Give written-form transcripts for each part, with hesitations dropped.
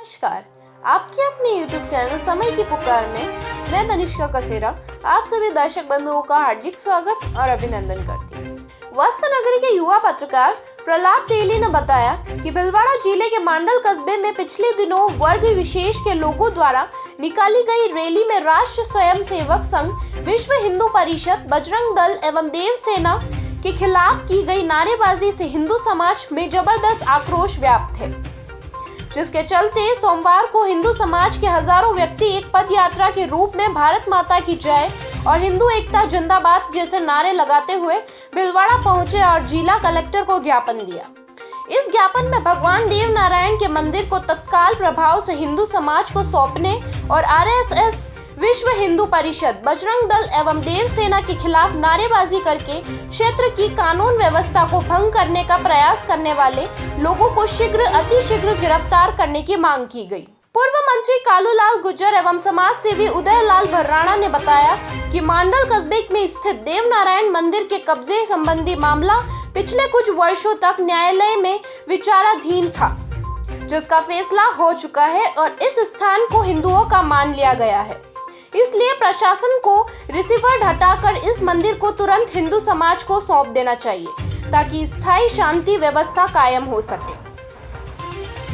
नमस्कार, आपके अपने YouTube चैनल समय की पुकार में मैं तनिष्का कसेरा आप सभी दर्शक बंधुओं का हार्दिक स्वागत और अभिनंदन करती हूँ। वस्त्र नगरी के युवा पत्रकार प्रहलाद तेली ने बताया कि भीलवाड़ा जिले के मांडल कस्बे में पिछले दिनों वर्ग विशेष के लोगों द्वारा निकाली गई रैली में राष्ट्र स्वयं सेवक संघ, विश्व हिंदू परिषद, बजरंग दल एवं देव सेना के खिलाफ की गई नारेबाजी से हिंदू समाज में जबरदस्त आक्रोश व्याप्त है, जिसके चलते सोमवार को हिंदू समाज के हजारों व्यक्ति एक पद यात्रा के रूप में भारत माता की जय और हिंदू एकता जिंदाबाद जैसे नारे लगाते हुए भीलवाड़ा पहुंचे और जिला कलेक्टर को ज्ञापन दिया। इस ज्ञापन में भगवान देव नारायण के मंदिर को तत्काल प्रभाव से हिंदू समाज को सौंपने और आरएसएस, विश्व हिंदू परिषद, बजरंग दल एवं देव सेना के खिलाफ नारेबाजी करके क्षेत्र की कानून व्यवस्था को भंग करने का प्रयास करने वाले लोगों को अतिशीघ्र गिरफ्तार करने की मांग की गई। पूर्व मंत्री कालूलाल गुर्जर एवं समाज सेवी उदयलाल भर्राणा ने बताया कि मांडल कस्बे में स्थित देव नारायण मंदिर के कब्जे संबंधी मामला पिछले कुछ वर्षों तक न्यायालय में विचाराधीन था, जिसका फैसला हो चुका है और इस स्थान को हिंदुओं का मान लिया गया है। इसलिए प्रशासन को रिसीवर हटाकर इस मंदिर को तुरंत हिंदू समाज को सौंप देना चाहिए ताकि स्थायी शांति व्यवस्था कायम हो सके।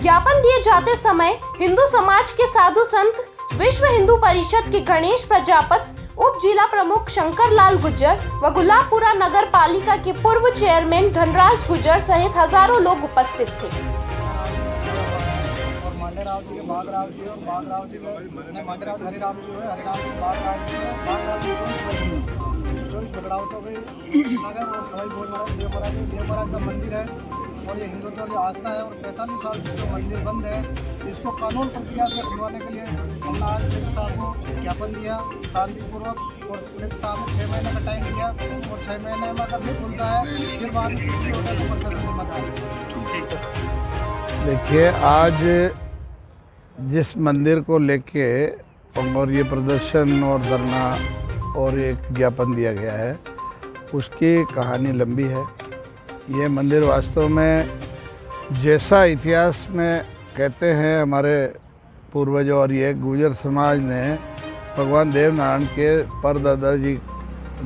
ज्ञापन दिए जाते समय हिंदू समाज के साधु संत, विश्व हिंदू परिषद के गणेश प्रजापत, उप जिला प्रमुख शंकर लाल गुर्जर व गुलाबपुरा नगर पालिका के पूर्व चेयरमैन धनराज गुर्जर सहित हजारों लोग उपस्थित थे। राव जी के बाग राव जी और बाग राव जी में मांडे राव हरि राव जी है, हरि राव जी बाग राव जी है, बाग राव जी 24 बदलाव तो गई नगर और सवाई भोज महाराज देव महाराज का मंदिर है और ये हिंदुत्व की आस्था है और 45 साल से जो मंदिर बंद है इसको कानून प्रक्रिया से खुलवाने के लिए हमने आज कलेक्टर साहब को ज्ञापन दिया शांतिपूर्वक और कलेक्टर साहब ने 6 महीने का टाइम दिया और 6 महीने में अगर नहीं खुलता है फिर बाद में कुछ भी होता है तो प्रशासन जिम्मेदार है। देखिए, आज जिस मंदिर को लेके और ये प्रदर्शन और धरना और एक ज्ञापन दिया गया है उसकी कहानी लंबी है। ये मंदिर वास्तव में जैसा इतिहास में कहते हैं हमारे पूर्वज और ये गुर्जर समाज ने भगवान देव नारायण के परदादा जी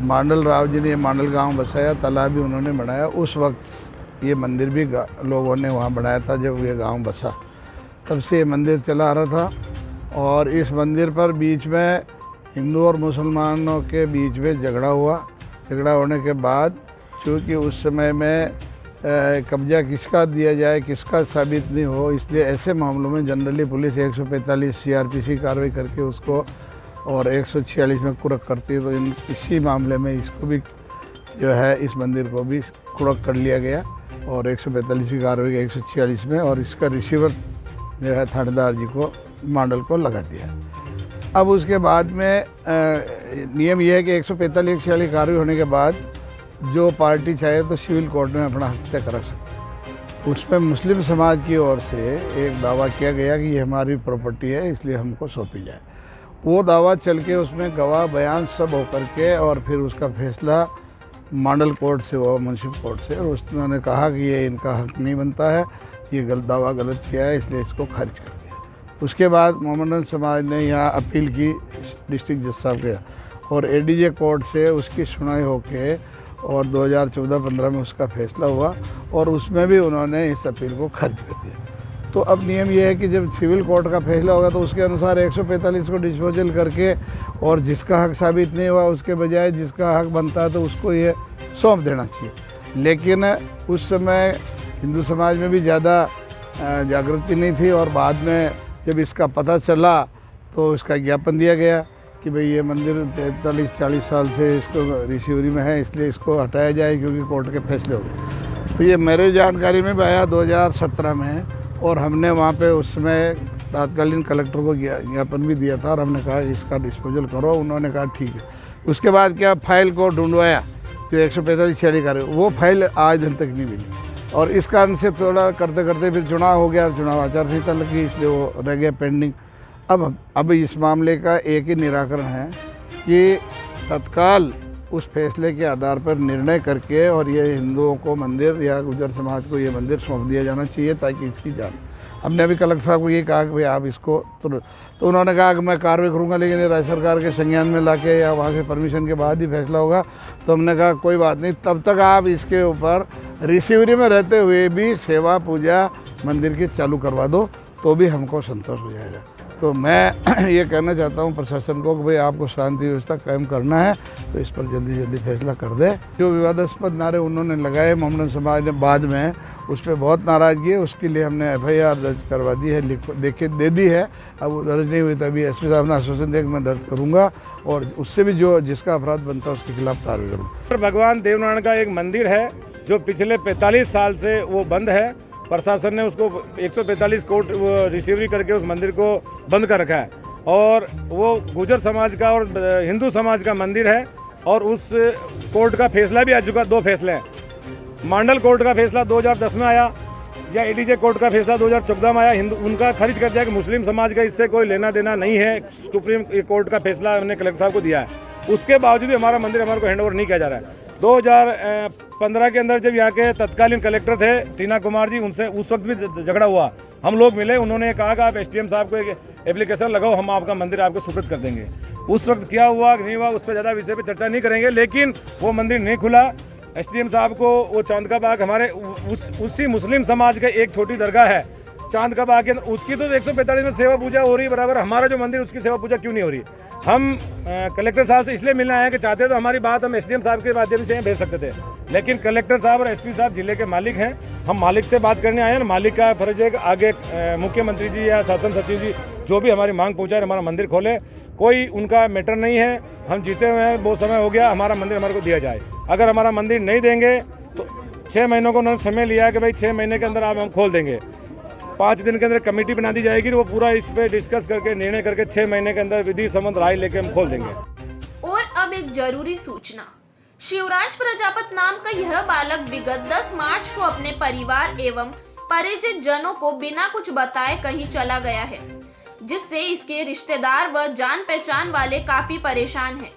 मांडल राव जी ने मांडल गांव बसाया, तालाब भी उन्होंने बनाया। उस वक्त ये मंदिर भी लोगों ने वहाँ बनाया था जब ये गांव बसा, तब से ये मंदिर चला आ रहा था। और इस मंदिर पर बीच में हिंदू और मुसलमानों के बीच में झगड़ा हुआ। झगड़ा होने के बाद चूँकि उस समय में कब्जा किसका दिया जाए, किसका साबित नहीं हो, इसलिए ऐसे मामलों में जनरली पुलिस 145 सीआरपीसी कार्रवाई करके उसको और 146 में कुर्क करती है। तो इसी मामले में इसको भी जो है इस मंदिर को भी कुर्क कर लिया गया और 145 की कार्रवाई 146 में और इसका रिसीवर जो है थानेदार जी को मांडल को लगा दिया। अब उसके बाद में नियम यह है कि 145 कार्रवाई होने के बाद जो पार्टी चाहे तो सिविल कोर्ट में अपना हक तय करा सकती। उसमें मुस्लिम समाज की ओर से एक दावा किया गया कि ये हमारी प्रॉपर्टी है इसलिए हमको सौंपी जाए। वो दावा चल के उसमें गवाह बयान सब होकर के और फिर उसका फैसला मांडल कोर्ट से हुआ, मुंसिफ कोर्ट से, और उन्होंने कहा कि ये इनका हक नहीं बनता है, ये दावा गलत किया है, इसलिए इसको खारिज कर दिया। उसके बाद मोहम्मदन समाज ने यहाँ अपील की डिस्ट्रिक्ट जज साहब के और एडीजे कोर्ट से उसकी सुनवाई होके और 2014-15 में उसका फैसला हुआ और उसमें भी उन्होंने इस अपील को खारिज कर दिया। तो अब नियम यह है कि जब सिविल कोर्ट का फैसला होगा तो उसके अनुसार 145 को डिस्पोजल करके और जिसका हक साबित नहीं हुआ उसके बजाय जिसका हक बनता है तो उसको ये सौंप देना चाहिए। लेकिन उस समय हिंदू समाज में भी ज़्यादा जागृति नहीं थी और बाद में जब इसका पता चला तो इसका ज्ञापन दिया गया कि भाई ये मंदिर 45-40 साल से इसको रिसीवरी में है इसलिए इसको हटाया जाए क्योंकि कोर्ट के फैसले हो गए। तो ये मेरे जानकारी में भी आया 2017 में और हमने वहाँ पे उस समय तत्कालीन कलेक्टर को ज्ञापन भी दिया था और हमने कहा इसका डिस्पोजल करो। उन्होंने कहा ठीक है। उसके बाद क्या फाइल को ढूंढवाया जो 145 कार्रवाई, वो फाइल आज दिन तक नहीं मिली और इस कारण से थोड़ा करते करते फिर चुनाव हो गया और चुनाव आचार संहिता लगी इसलिए वो रह गया पेंडिंग। अब इस मामले का एक ही निराकरण है कि तत्काल उस फैसले के आधार पर निर्णय करके और ये हिंदुओं को मंदिर या गुर्जर समाज को ये मंदिर सौंप दिया जाना चाहिए ताकि इसकी जान हमने अभी कलेक्टर साहब को ये कहा कि भाई आप इसको तो उन्होंने कहा कि मैं कार्रवाई करूँगा, लेकिन ये राज्य सरकार के संज्ञान में लाके या वहाँ से परमिशन के बाद ही फैसला होगा। तो हमने कहा कोई बात नहीं, तब तक आप इसके ऊपर रिसीवरी में रहते हुए भी सेवा पूजा मंदिर की चालू करवा दो, तो भी हमको संतोष हो जाएगा। तो मैं ये कहना चाहता हूँ प्रशासन को कि भाई आपको शांति व्यवस्था कायम करना है तो इस पर जल्दी जल्दी फैसला कर दे। जो विवादास्पद नारे उन्होंने लगाए मोहम्मदन समाज ने बाद में, उस पर बहुत नाराज़गी है, उसके लिए हमने FIR दर्ज करवा दी है, दे दी है। अब वो दर्ज नहीं हुई तो अभी SP साहब ने आश्वासन दिया कि मैं दर्ज करूँगा और उससे भी जो जिसका अपराध बनता है उसके खिलाफ कार्रवाई करूँगा। भगवान देवनारायण का एक मंदिर है जो पिछले 45 साल से वो बंद है। प्रशासन ने उसको 145 कोर्ट रिसीवरी करके उस मंदिर को बंद कर रखा है और वो गुर्जर समाज का और हिंदू समाज का मंदिर है और उस कोर्ट का फैसला भी आ चुका, 2 फैसले हैं। मंडल कोर्ट का फैसला 2010 में आया या ADJ कोर्ट का फैसला 2014 में आया। हिंदू उनका खारिज कर दिया कि मुस्लिम समाज का इससे कोई लेना देना नहीं है। सुप्रीम कोर्ट का फैसला हमने कलेक्टर साहब को दिया है। उसके बावजूद भी हमारा मंदिर हमारे को हैंड ओवर नहीं किया जा रहा है। 2015 के अंदर जब यहाँ के तत्कालीन कलेक्टर थे टीना कुमार जी, उनसे उस वक्त भी झगड़ा हुआ। हम लोग मिले, उन्होंने कहा कि आप SDM साहब को एक एप्लीकेशन लगाओ, हम आपका मंदिर आपको सुपुर्द कर देंगे। उस वक्त क्या हुआ नहीं हुआ उस पर ज़्यादा विषय पे चर्चा नहीं करेंगे, लेकिन वो मंदिर नहीं खुला। SDM साहब को वो चांद का बाग हमारे उसी मुस्लिम समाज का एक छोटी दरगाह है चांद का बाग के अंदर, उसकी तो 145 में सेवा पूजा हो रही है बराबर, हमारा जो मंदिर उसकी सेवा पूजा क्यों नहीं हो रही। हम कलेक्टर साहब से इसलिए मिलने आए हैं कि चाहते तो हमारी बात हम SDM साहब के माध्यम से भेज सकते थे, लेकिन कलेक्टर साहब और SP साहब जिले के मालिक हैं। हम मालिक से बात करने आए हैं। मालिक का फर्ज है कि आगे मुख्यमंत्री जी या शासन सचिव जी जो भी हमारी मांग पहुँचाए हमारा मंदिर खोले। कोई उनका मैटर नहीं है, हम जीते हुए हैं, बहुत समय हो गया, हमारा मंदिर हमारे को दिया जाए। अगर हमारा मंदिर नहीं देंगे तो 6 महीनों को उन्होंने समय लिया कि भाई 6 महीने के अंदर आप हम खोल देंगे। 5 दिन के अंदर कमेटी बना दी जाएगी, वो पूरा इस पे डिस्कस करके निर्णय करके 6 महीने के अंदर विधि संबंध राय लेके हम खोल देंगे। और अब एक जरूरी सूचना, शिवराज प्रजापत नाम का यह बालक विगत 10 मार्च को अपने परिवार एवं परिचित जनों को बिना कुछ बताए कहीं चला गया है, जिससे इसके रिश्तेदार व जान पहचान वाले काफी परेशान हैं।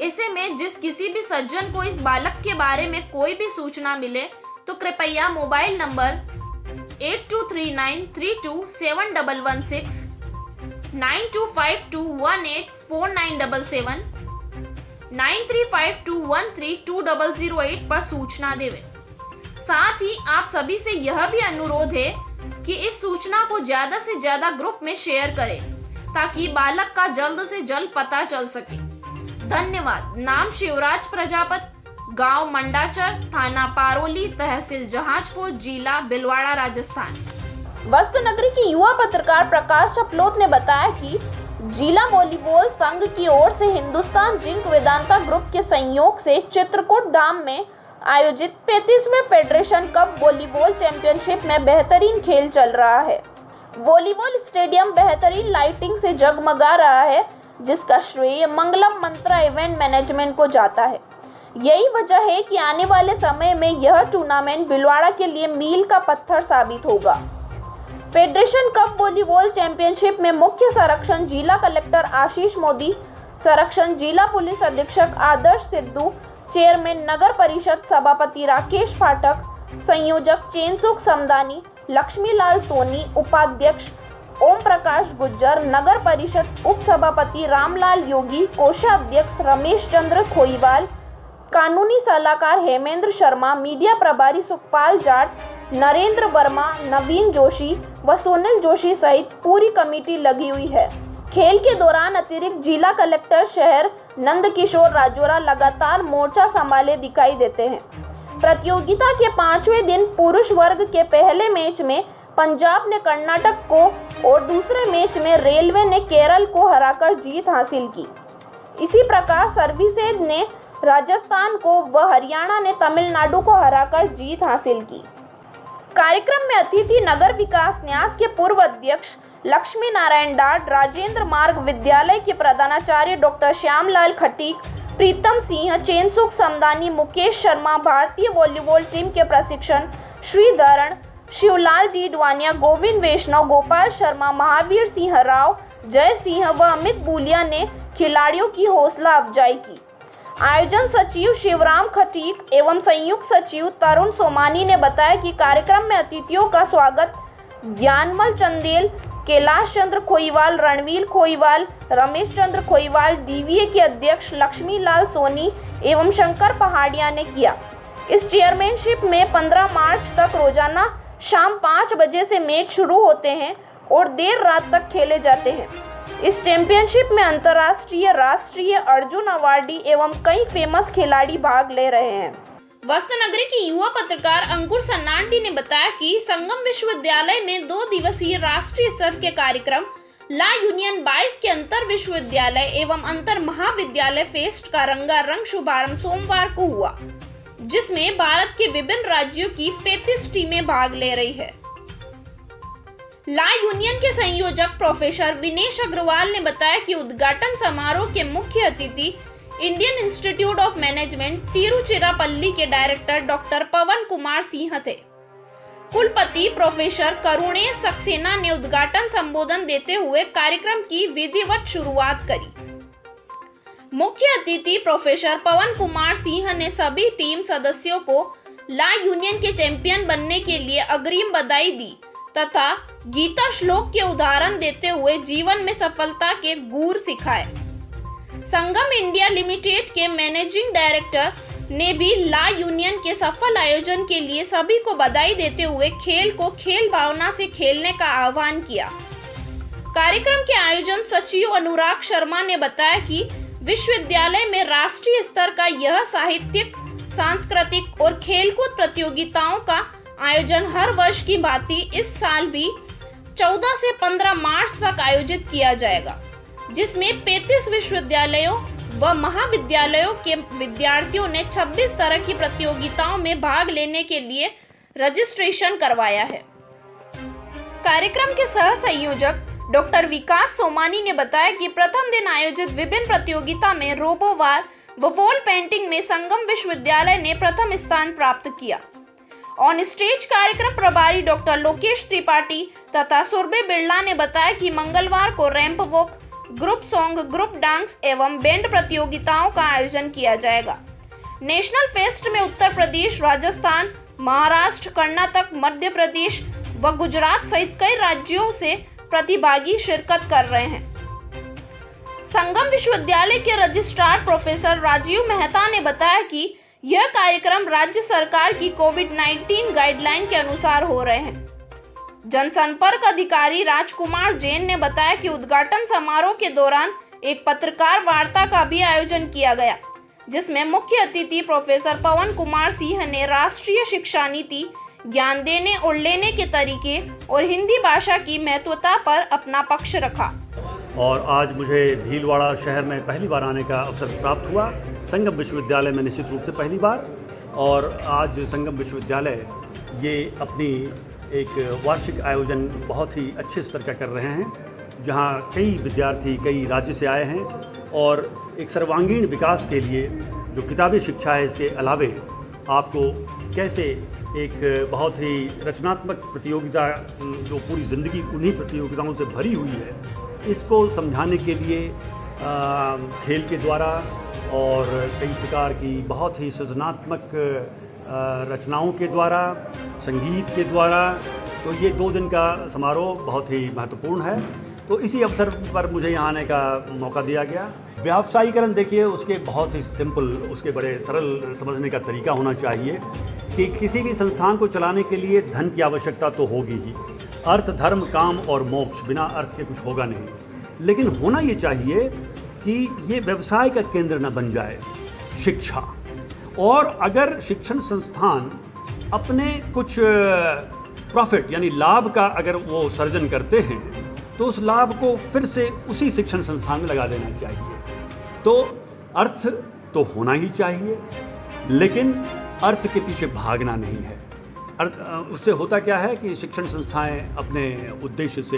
ऐसे में जिस किसी भी सज्जन को इस बालक के बारे में कोई भी सूचना मिले तो कृपया मोबाइल नंबर 8239327116, 9252184977, 9352132008 पर सूचना देवें। साथ ही आप सभी से यह भी अनुरोध है कि इस सूचना को ज्यादा से ज्यादा ग्रुप में शेयर करें ताकि बालक का जल्द से जल्द पता चल सके। धन्यवाद। नाम शिवराज प्रजापत, गांव मंडाचर, थाना पारोली, तहसील जहाजपुर, जिला भिलवाड़ा, राजस्थान। वस्त्र के युवा पत्रकार प्रकाश चपलोत ने बताया कि जिला वॉलीबॉल संघ की ओर से हिंदुस्तान जिंक वेदांता ग्रुप के सहयोग से चित्रकूट धाम में आयोजित 35वें फेडरेशन कप वॉलीबॉल चैंपियनशिप में बेहतरीन खेल चल रहा है। वॉलीबॉल स्टेडियम बेहतरीन लाइटिंग से जगमगा रहा है, जिसका श्रेय मंगलम मंत्रा इवेंट मैनेजमेंट को जाता है। यही वजह है कि आने वाले समय में यह टूर्नामेंट भिलवाड़ा के लिए मील का पत्थर साबित होगा। फेडरेशन कप वॉलीबॉल चैंपियनशिप में मुख्य संरक्षण जिला कलेक्टर आशीष मोदी, संरक्षण जिला पुलिस अधीक्षक आदर्श सिद्धू, चेयरमैन नगर परिषद सभापति राकेश पाठक, संयोजक चेनसुख समदानी, लक्ष्मीलाल सोनी, उपाध्यक्ष ओम प्रकाश गुज्जर, नगर परिषद उप सभापति रामलाल योगी, कोषाध्यक्ष रमेश चंद्र खोईवाल, कानूनी सलाहकार हेमेंद्र शर्मा, मीडिया प्रभारी सुखपाल जाट, नरेंद्र वर्मा, नवीन जोशी व सोनिल जोशी सहित पूरी कमेटी लगी हुई है। खेल के दौरान अतिरिक्त जिला कलेक्टर शहर नंदकिशोर राजौरा लगातार मोर्चा संभाले दिखाई देते हैं। प्रतियोगिता के 5वें दिन पुरुष वर्ग के पहले मैच में पंजाब ने कर्नाटक को और दूसरे मैच में रेलवे ने केरल को हराकर जीत हासिल की। इसी प्रकार सर्विसेज ने राजस्थान को व हरियाणा ने तमिलनाडु को हराकर जीत हासिल की। कार्यक्रम में अतिथि नगर विकास न्यास के पूर्व अध्यक्ष लक्ष्मी नारायण डाट, राजेंद्र मार्ग विद्यालय के प्रधानाचार्य डॉक्टर श्यामलाल खटीक, प्रीतम सिंह, चेनसुख समदानी, मुकेश शर्मा, भारतीय वॉलीबॉल टीम के प्रशिक्षण श्रीधरण, शिवलाल डीडवानिया, गोविंद वैष्णव, गोपाल शर्मा, महावीर सिंह राव, जय सिंह व अमित बूलिया ने खिलाड़ियों की हौसला अफजाई की। आयोजन सचिव शिवराम खटीक एवं संयुक्त सचिव तरुण सोमानी ने बताया कि कार्यक्रम में अतिथियों का स्वागत ज्ञानमल चंदेल, कैलाश चंद्र खोईवाल, रणवीर खोईवाल, रमेश चंद्र खोईवाल, डीवीए के अध्यक्ष लक्ष्मीलाल सोनी एवं शंकर पहाड़िया ने किया। इस चेयरमैनशिप में 15 मार्च तक रोजाना शाम 5 बजे से मैच शुरू होते हैं और देर रात तक खेले जाते हैं। इस चैंपियनशिप में अंतर्राष्ट्रीय, राष्ट्रीय, अर्जुन अवार्डी एवं कई फेमस खिलाड़ी भाग ले रहे हैं। वस्त्र के युवा पत्रकार अंकुर सन्नाटी ने बताया कि संगम विश्वविद्यालय में 2 दिवसीय राष्ट्रीय स्तर के कार्यक्रम ला यूनियन 22 के अंतर विश्वविद्यालय एवं अंतर महाविद्यालय फेस्ट का रंगारंग शुभारंभ सोमवार को हुआ, जिसमें भारत के विभिन्न राज्यों की 35 टीमें भाग ले रही है। ला यूनियन के संयोजक प्रोफेसर विनेश अग्रवाल ने बताया कि उद्घाटन समारोह के मुख्य अतिथि Indian institute of management Tiruchirappalli के डायरेक्टर डॉक्टर पवन कुमार सिंह थे। कुलपति प्रोफेसर करुणेश सक्सेना ने उद्घाटन संबोधन देते हुए कार्यक्रम की विधिवत शुरुआत करी। मुख्य अतिथि प्रोफेसर पवन कुमार सिंह ने सभी टीम सदस्यों को ला यूनियन के चैंपियन बनने के लिए अग्रिम बधाई दी तथा गीता श्लोक के उदाहरण देते हुए जीवन में सफलता के गुर सिखाए। संगम इंडिया लिमिटेड के मैनेजिंग डायरेक्टर ने भी ला यूनियन के सफल आयोजन के लिए सभी को बधाई देते हुए खेल को खेल भावना से खेलने का आह्वान किया। कार्यक्रम के आयोजन सचिव अनुराग शर्मा ने बताया कि विश्वविद्यालय में राष्ट्रीय स्तर का यह साहित्यिक, सांस्कृतिक और खेलकूद प्रतियोगिताओं का आयोजन हर वर्ष की भांति इस साल भी 14 से 15 मार्च तक आयोजित किया जाएगा, जिसमें 35 विश्वविद्यालयों व महाविद्यालयों के विद्यार्थियों ने 26 तरह की प्रतियोगिताओं में भाग लेने के लिए रजिस्ट्रेशन करवाया है। कार्यक्रम के सह संयोजक डॉक्टर विकास सोमानी ने बताया कि प्रथम दिन आयोजित विभिन्न प्रतियोगिता में रोबोवार व वॉल पेंटिंग में संगम विश्वविद्यालय ने प्रथम स्थान प्राप्त किया। ऑन स्टेज कार्यक्रम प्रभारी डॉक्टर लोकेश त्रिपाठी तथा सुरभि बिरला ने बताया कि मंगलवार को ramp walk, group song, group dance एवं बैंड प्रतियोगिताओं का आयोजन किया जाएगा। नेशनल फेस्ट में उत्तर प्रदेश, राजस्थान, महाराष्ट्र, कर्नाटक, मध्य प्रदेश व गुजरात सहित कई राज्यों से प्रतिभागी शिरकत कर रहे हैं। संगम विश्वविद्यालय के रजिस्ट्रार प्रोफेसर राजीव मेहता ने बताया कि यह कार्यक्रम राज्य सरकार की कोविड-19 गाइडलाइन के अनुसार हो रहे हैं। जनसंपर्क अधिकारी राजकुमार जैन ने बताया कि उद्घाटन समारोह के दौरान एक पत्रकार वार्ता का भी आयोजन किया गया, जिसमें मुख्य अतिथि प्रोफेसर पवन कुमार सिंह ने राष्ट्रीय शिक्षा नीति, ज्ञान देने और लेने के तरीके और हिंदी भाषा की महत्वता पर अपना पक्ष रखा। और आज मुझे भीलवाड़ा शहर में पहली बार आने का अवसर प्राप्त हुआ, संगम विश्वविद्यालय में निश्चित रूप से पहली बार। और आज संगम विश्वविद्यालय ये अपनी एक वार्षिक आयोजन बहुत ही अच्छे स्तर का कर रहे हैं, जहाँ कई विद्यार्थी कई राज्य से आए हैं और एक सर्वांगीण विकास के लिए जो किताबी शिक्षा है, इसके अलावे आपको कैसे एक बहुत ही रचनात्मक प्रतियोगिता जो पूरी ज़िंदगी उन्हीं प्रतियोगिताओं से भरी हुई है, इसको समझाने के लिए खेल के द्वारा और कई प्रकार की बहुत ही सृजनात्मक रचनाओं के द्वारा, संगीत के द्वारा, तो ये 2 दिन का समारोह बहुत ही महत्वपूर्ण है। तो इसी अवसर पर मुझे यहाँ आने का मौका दिया गया। व्यावसायीकरण देखिए, उसके बहुत ही सिंपल, उसके बड़े सरल समझने का तरीका होना चाहिए कि किसी भी संस्थान को चलाने के लिए धन की आवश्यकता तो होगी ही। अर्थ, धर्म, काम और मोक्ष, बिना अर्थ के कुछ होगा नहीं। लेकिन होना ये चाहिए कि ये व्यवसाय का केंद्र न बन जाए शिक्षा। और अगर शिक्षण संस्थान अपने कुछ प्रॉफिट यानी लाभ का अगर वो सर्जन करते हैं, तो उस लाभ को फिर से उसी शिक्षण संस्थान में लगा देना चाहिए। तो अर्थ तो होना ही चाहिए, लेकिन अर्थ के पीछे भागना नहीं है। उससे होता क्या है कि शिक्षण संस्थाएं अपने उद्देश्य से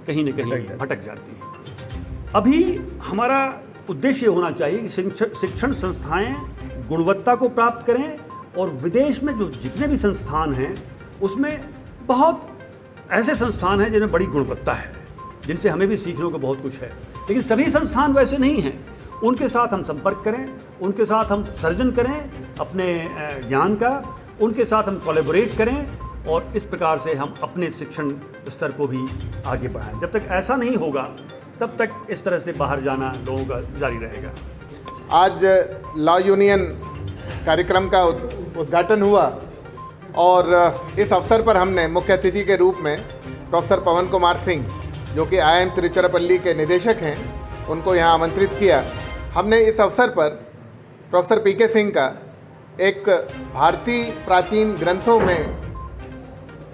कहीं न कहीं भटक जाती हैं। अभी हमारा उद्देश्य होना चाहिए कि शिक्षण संस्थाएं गुणवत्ता को प्राप्त करें, और विदेश में जो जितने भी संस्थान हैं उसमें बहुत ऐसे संस्थान हैं जिनमें बड़ी गुणवत्ता है, जिनसे हमें भी सीखने को बहुत कुछ है। लेकिन सभी संस्थान वैसे नहीं हैं। उनके साथ हम संपर्क करें, उनके साथ हम सर्जन करें अपने ज्ञान का, उनके साथ हम कोलैबोरेट करें और इस प्रकार से हम अपने शिक्षण स्तर को भी आगे बढ़ाएं। जब तक ऐसा नहीं होगा तब तक इस तरह से बाहर जाना लोगों का जारी रहेगा। आज लॉ यूनियन कार्यक्रम का उद्घाटन हुआ और इस अवसर पर हमने मुख्य अतिथि के रूप में प्रोफेसर पवन कुमार सिंह, जो कि IIM तिरुचिरापल्ली के निदेशक हैं, उनको यहाँ आमंत्रित किया। हमने इस अवसर पर प्रोफेसर PK सिंह का एक भारतीय प्राचीन ग्रंथों में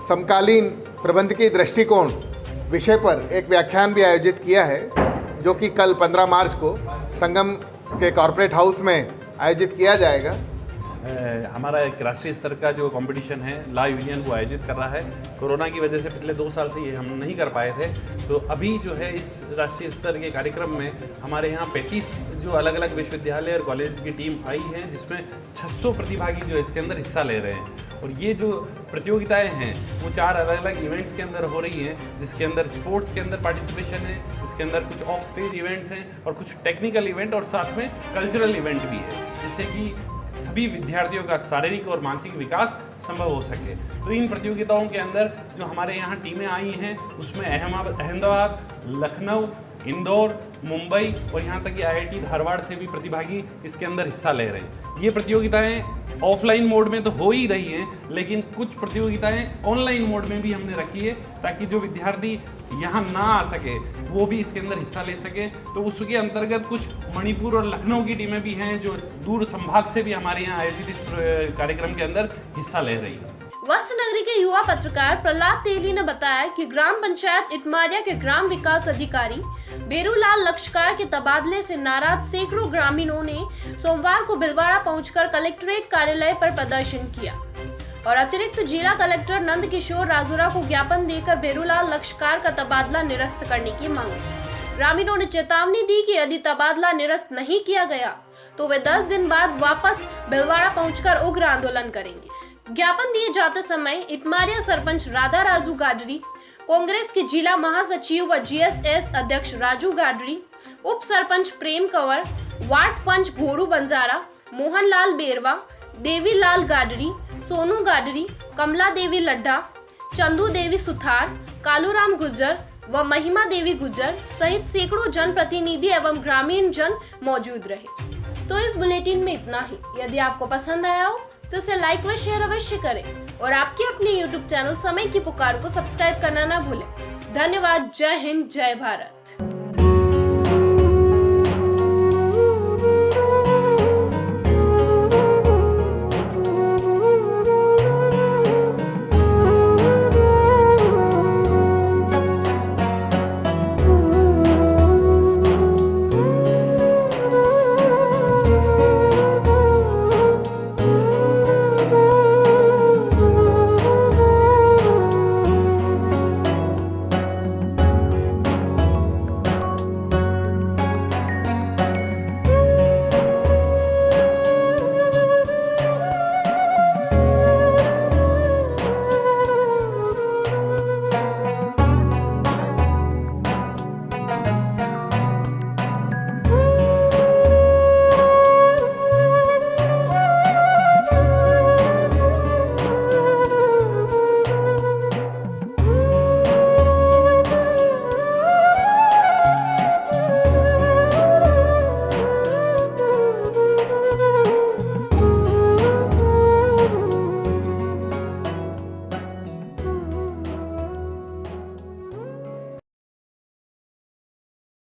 समकालीन प्रबंधकीय दृष्टिकोण विषय पर एक व्याख्यान भी आयोजित किया है, जो कि कल 15 मार्च को संगम के कॉर्पोरेट हाउस में आयोजित किया जाएगा। हमारा एक राष्ट्रीय स्तर का जो कंपटीशन है लॉ यूनियन वो आयोजित कर रहा है। कोरोना की वजह से पिछले 2 साल से ये हम नहीं कर पाए थे, तो अभी जो है इस राष्ट्रीय स्तर के कार्यक्रम में हमारे यहाँ 35 जो अलग अलग विश्वविद्यालय और कॉलेज की टीम आई है, जिसमें 600 प्रतिभागी जो इसके अंदर हिस्सा ले रहे हैं। और ये जो प्रतियोगिताएं हैं वो 4 अलग अलग इवेंट्स के अंदर हो रही हैं, जिसके अंदर स्पोर्ट्स के अंदर पार्टिसिपेशन है, जिसके अंदर कुछ ऑफ स्टेज इवेंट्स हैं और कुछ टेक्निकल इवेंट और साथ में कल्चरल इवेंट भी है, जिससे कि सभी विद्यार्थियों का शारीरिक और मानसिक विकास संभव हो सके। तो इन प्रतियोगिताओं के अंदर जो हमारे यहाँ टीमें आई हैं उसमें अहमदाबाद, लखनऊ, इंदौर, मुंबई और यहाँ तक कि IIT धारवाड़ से भी प्रतिभागी इसके अंदर हिस्सा ले रहे हैं। ये प्रतियोगिताएं ऑफलाइन मोड में तो हो ही रही हैं, लेकिन कुछ प्रतियोगिताएं ऑनलाइन मोड में भी हमने रखी है, ताकि जो विद्यार्थी यहाँ ना आ सके वो भी इसके अंदर हिस्सा ले सके। तो उसके अंतर्गत कुछ मणिपुर और लखनऊ की टीमें भी हैं जो दूर संभाग से भी हमारे यहाँ आयोजित इस कार्यक्रम के अंदर हिस्सा ले रही हैं। वस्त्र नगरी के युवा पत्रकार प्रहलाद तेली ने बताया कि ग्राम पंचायत इटमारिया के ग्राम विकास अधिकारी बेरूलाल लक्षकार के तबादले से नाराज सैकड़ों ग्रामीणों ने सोमवार को भिलवाड़ा पहुंचकर कलेक्ट्रेट कार्यालय पर प्रदर्शन किया और अतिरिक्त जिला कलेक्टर नंद किशोर राजूरा को ज्ञापन देकर बेरूलाल लक्षकार का तबादला निरस्त करने की मांग की। ग्रामीणों ने चेतावनी दी कि यदि तबादला निरस्त नहीं किया गया तो वे 10 दिन बाद वापस भिलवाड़ा पहुंचकर उग्र आंदोलन करेंगे। ज्ञापन दिए जाते समय इटमारिया सरपंच राधा राजू गाडरी, कांग्रेस के जिला महासचिव व GSS अध्यक्ष राजू गाडरी, उप सरपंच प्रेम कंवर, वार्ड पंच गोरू बंजारा, मोहनलाल बेरवा, देवीलाल गाडरी, सोनू गाडरी, कमला देवी लड्ढा, चंदू देवी सुथार, कालूराम गुज्जर व महिमा देवी गुज्जर सहित सैकड़ों जनप्रतिनिधि एवं ग्रामीण जन मौजूद रहे। तो इस बुलेटिन में इतना ही। यदि आपको पसंद आया हो तो इसे लाइक व शेयर अवश्य करें और आपके अपने YouTube चैनल समय की पुकार को सब्सक्राइब करना ना भूलें। धन्यवाद। जय हिंद, जय भारत।